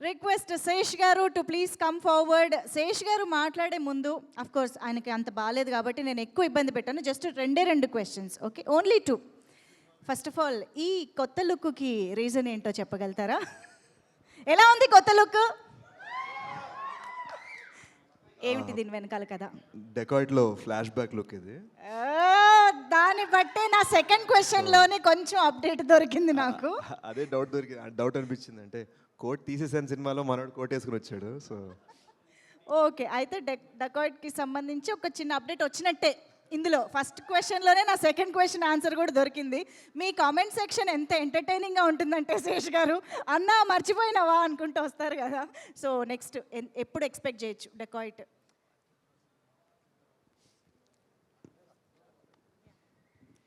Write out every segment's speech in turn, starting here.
Request Sesh garu to please come forward. Sesh garu మాట్లాడే ముందు of course ఆయనకి అంత బాగాలేదు కాబట్టి నేను ఎక్కువ ఇబ్బంది పెట్టాను. జస్ట్ రెండు questions, okay, only 2. First of all ఈ కొత్త లుక్కి రీజన్ ఏంటో చెప్పగలుగుతారా? ఎలా ఉంది కొత్త లుక్? ఏమిటి దీని వెనకాల కదా? డెకాయిట్లో ఫ్లాష్ బ్యాక్ లుక్ ఇది. దాన్ని బట్టే నా సెకండ్ క్వశ్చన్లోనే కొంచెం అప్డేట్ దొరికింది నాకు. అదే డౌట్ అనిపించింది. అంటే కోట్ తీసేసాను సినిమాలో, మనోడు కోట్ వేసుకుని వచ్చాడు. సో ఓకే, అయితే డెకాయిట్కి సంబంధించి ఒక చిన్న అప్డేట్ వచ్చినట్టే ఇందులో. ఫస్ట్ క్వశ్చన్లోనే నా సెకండ్ క్వశ్చన్ ఆన్సర్ కూడా దొరికింది. మీ కామెంట్ సెక్షన్ ఎంత ఎంటర్టైనింగ్గా ఉంటుందంటే శేష్ గారు, అన్నా మర్చిపోయినావా అనుకుంటూ వస్తారు కదా. సో నెక్స్ట్ ఎప్పుడు ఎక్స్పెక్ట్ చేయొచ్చు డెకాయిట్?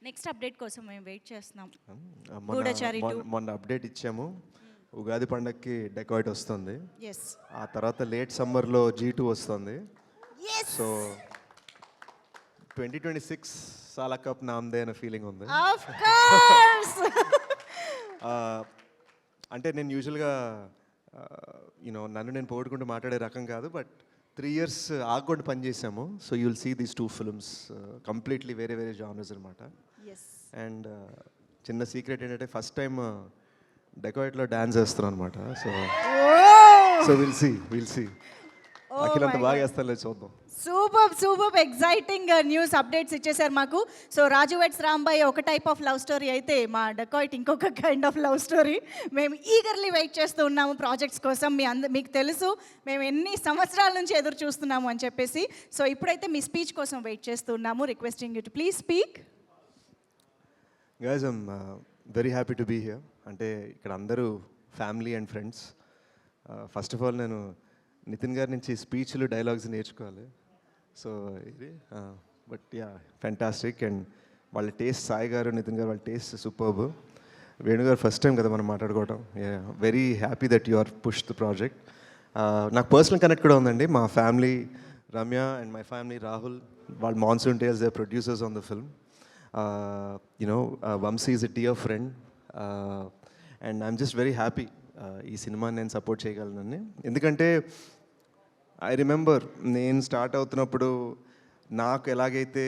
నెక్స్ట్ అప్డేట్ కోసం మేము వెయిట్ చేస్తున్నాం. మొన్న అప్డేట్ ఇచ్చాము. ఉగాది పండగకి డెకాయిట్ వస్తుంది. ఆ తర్వాత లేట్ సమ్మర్లో G2 వస్తుంది. సో 2026 సాలా కప్ నామ్దే అనే ఫీలింగ్ ఉంది. అంటే నేను యూజువల్గా నన్ను నేను పోగొట్టుకుంటూ మాట్లాడే రకం కాదు, బట్ 3 years ఆగకుండా పనిచేసాము. So you will see these 2 films completely వేరే జానర్స్ అనమాట. అండ్ చిన్న సీక్రెట్ ఏంటంటే ఫస్ట్ టైం డెకాయిట్లో డాన్స్ వేస్తున్నాను అనమాట. సో విల్ సీ అఖిల్ అంత బాగా వేస్తాను, చూద్దాం. సూపర్ ఎగ్జైటింగ్ న్యూస్ అప్డేట్స్ ఇచ్చేసారు మాకు. సో రాజు వెడ్స్ రాంబాయ్ ఒక టైప్ ఆఫ్ లవ్ స్టోరీ అయితే, మా డెకాయిట్ ఇంకొక కైండ్ ఆఫ్ లవ్ స్టోరీ. మేము ఈగర్లీ వెయిట్ చేస్తూ ఉన్నాము ప్రాజెక్ట్స్ కోసం. మీకు తెలుసు మేము ఎన్ని సంవత్సరాల నుంచి ఎదురు చూస్తున్నాము అని చెప్పేసి. సో ఇప్పుడైతే మీ స్పీచ్ కోసం వెయిట్ చేస్తూ ఉన్నాము. Requesting you to please speak. Guys, I'm very happy to be here. అంటే ఇక్కడ అందరూ family and friends. First of all నేను నితిన్ గారి నుంచి స్పీచ్లు డైలాగ్స్ నేర్చుకోవాలి. సో ఇది బట్ ఫ్యాంటాస్టిక్. అండ్ వాళ్ళ టేస్ట్, సాయి గారు నితిన్ గారు వాళ్ళ టేస్ట్ సూపర్బ్. వేణు గారు ఫస్ట్ టైం కదా మనం మాట్లాడుకోవటం. Very happy that you are push the project. నాకు పర్సనల్ కనెక్ట్ కూడా ఉందండి. మా family, Ramya and my family, Rahul, వాళ్ళ monsoon tales, they producers on the film. Vamshi is a dear friend. And I'm just very happy ఈ సినిమాని నేను సపోర్ట్ చేయగలనని. ఎందుకంటే ఐ రిమెంబర్ నేను స్టార్ట్ అవుతున్నప్పుడు నాకు ఎలాగైతే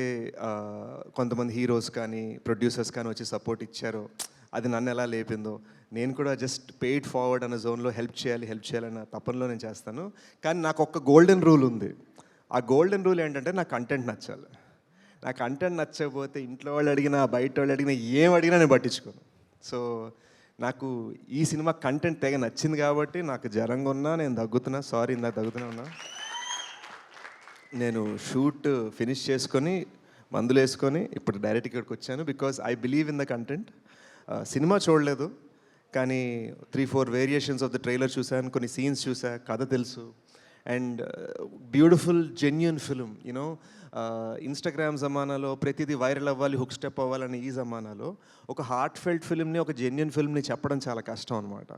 కొంతమంది హీరోస్ కానీ ప్రొడ్యూసర్స్ కానీ వచ్చి సపోర్ట్ ఇచ్చారో, అది నన్ను ఎలా లేపిందో, నేను కూడా జస్ట్ పెయిడ్ ఫార్వర్డ్ అన్న జోన్లో హెల్ప్ చేయాలన్న తపనలో నేను చేస్తాను. కానీ నాకు ఒక గోల్డెన్ రూల్ ఉంది. ఆ గోల్డెన్ రూల్ ఏంటంటే నాకు కంటెంట్ నచ్చాలి. నాకు కంటెంట్ నచ్చకపోతే ఇంట్లో వాళ్ళు అడిగినా, బయట వాళ్ళు అడిగినా, ఏం అడిగినా నేను పట్టించుకోను. సో నాకు ఈ సినిమా కంటెంట్ తెగ నచ్చింది కాబట్టి నాకు జ్వరంగా ఉన్నా, నేను దగ్గుతున్నా, సారీ ఇందాక దగ్గుతున్నా ఉన్నా, నేను షూట్ ఫినిష్ చేసుకొని మందులు వేసుకొని ఇప్పుడు డైరెక్ట్ ఇక్కడికి వచ్చాను. Because I believe in the content. Cinema చూడలేదు కానీ 3-4 వేరియేషన్స్ ఆఫ్ ద ట్రైలర్ చూశాను, కొన్ని సీన్స్ చూసా, కథ తెలుసు. And beautiful genuine film. Instagram జమానాలో ప్రతిదీ వైరల్ అవ్వాలి, హుక్ స్టెప్ అవ్వాలని ఈ జమానాలో ఒక హార్ట్ ఫెల్ట్ ఫిల్మ్ని, ఒక జెన్యూన్ ఫిల్మ్ని చెప్పడం చాలా కష్టం అనమాట.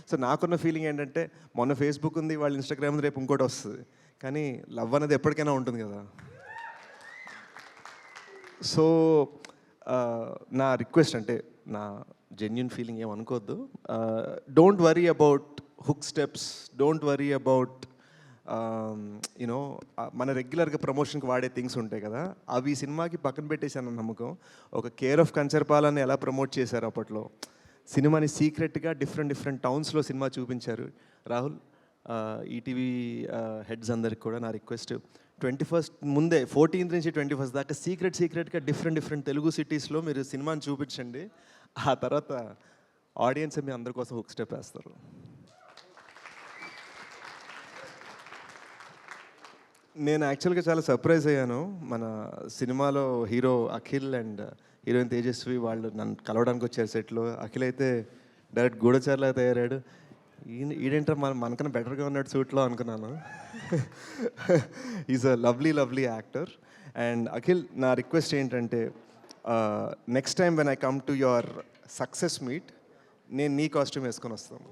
సో నాకున్న ఫీలింగ్ ఏంటంటే, మొన్న ఫేస్బుక్ ఉంది, వాళ్ళ ఇన్స్టాగ్రామ్ ఉంది, రేపు ఇంకోటి వస్తుంది, కానీ లవ్ అనేది ఎప్పటికైనా ఉంటుంది కదా. సో నా రిక్వెస్ట్, అంటే నా జెన్యూన్ ఫీలింగ్ ఏమనుకోవద్దు. Don't worry about hook steps, don't worry about మన రెగ్యులర్గా ప్రమోషన్కి వాడే థింగ్స్ ఉంటాయి కదా, అవి సినిమాకి పక్కన పెట్టేశాను నమ్మకం. ఒక కేర్ ఆఫ్ కంచర్పాలని ఎలా ప్రమోట్ చేశారు అప్పట్లో, సినిమాని సీక్రెట్గా డిఫరెంట్ టౌన్స్లో సినిమా చూపించారు. రాహుల్, ఈటీవీ హెడ్స్ అందరికి కూడా నా రిక్వెస్ట్, 21st ముందే 14th నుంచి 21st దాకా సీక్రెట్గా డిఫరెంట్ తెలుగు సిటీస్లో మీరు సినిమాని చూపించండి. ఆ తర్వాత ఆడియన్స్ మీ అందరి కోసం హుక్ స్టెప్ వేస్తారు. నేను యాక్చువల్గా చాలా సర్ప్రైజ్ అయ్యాను. మన సినిమాలో hero Akhil and heroine Tejaswi వాళ్ళు నన్ను కలవడానికి వచ్చారు సెట్లో. అఖిల్ అయితే డైరెక్ట్ గూఢచారులా తయారాడు. ఈడేంటారు మనకన్నా బెటర్గా ఉన్నాడు సూట్లో అనుకున్నాను. Is a lovely actor. And Akhil, నా రిక్వెస్ట్ ఏంటంటే, next time when I come to your success meet, నేను నీ కాస్ట్యూమ్ వేసుకొని వస్తాను.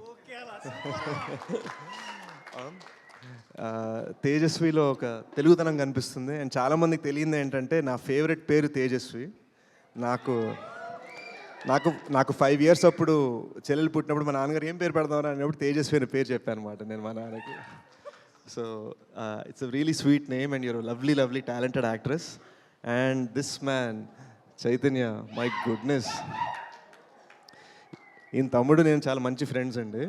తేజస్విలో ఒక తెలుగుతనం కనిపిస్తుంది. అండ్ చాలామందికి తెలియదు ఏంటంటే, నా ఫేవరెట్ పేరు తేజస్వి. నాకు నాకు 5 ఇయర్స్ అప్పుడు చెల్లెలు పుట్టినప్పుడు మా నాన్నగారు ఏం పేరు పెడదామని అన్నప్పుడు తేజస్వి అనే పేరు చెప్పాను అనమాట నేను మా నాన్నకి. So it's a really sweet name and you're lovely talented actress. And this man Chaitanya, my goodness, ఈయన తమ్ముడు నేను చాలా మంచి ఫ్రెండ్స్ అండి.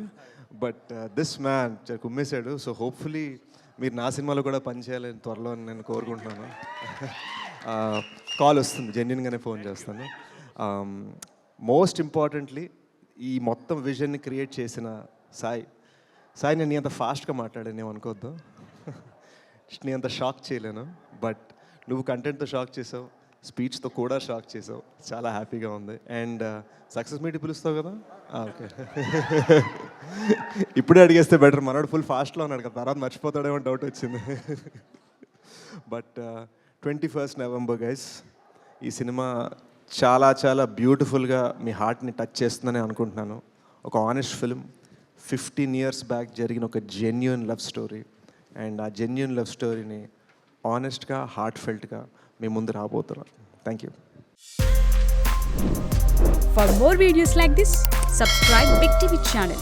బట్ దిస్ మ్యాన్ కుమ్మేశాడు. సో హోప్ఫుల్లీ మీరు నా సినిమాలో కూడా పనిచేయాలని త్వరలో నేను కోరుకుంటున్నాను. కాల్ వస్తుంది, జెన్యున్గానే ఫోన్ చేస్తాను. మోస్ట్ ఇంపార్టెంట్లీ ఈ మొత్తం విజన్ని క్రియేట్ చేసిన సాయి. నేను నీ అంత ఫాస్ట్గా మాట్లాడాను, నేను అనుకోవద్దు. నీ అంత షాక్ చేయలేను, బట్ నువ్వు కంటెంట్తో షాక్ చేసావు, స్పీచ్తో కూడా షాక్ చేసావు. చాలా హ్యాపీగా ఉంది. అండ్ సక్సెస్ మీట్ పిలుస్తావు కదా? ఓకే. ఇప్పుడే అడిగేస్తే బెటర్, మనోడు ఫుల్ ఫాస్ట్లో ఉన్నాడు కదా, తర్వాత మర్చిపోతాడేమో డౌట్ వచ్చింది. బట్ 21st November గైస్, ఈ సినిమా చాలా బ్యూటిఫుల్గా మీ హార్ట్ని టచ్ చేస్తుందని అనుకుంటున్నాను. ఒక ఆనెస్ట్ ఫిల్మ్, 15 years బ్యాక్ జరిగిన ఒక జెన్యూన్ లవ్ స్టోరీ. అండ్ ఆ జెన్యూన్ లవ్ స్టోరీని ఆనెస్ట్గా, హార్ట్ ఫెల్ట్గా మీ ముందు రాబోతున్నాను. Thank you. For more videos like this, subscribe Big TV channel.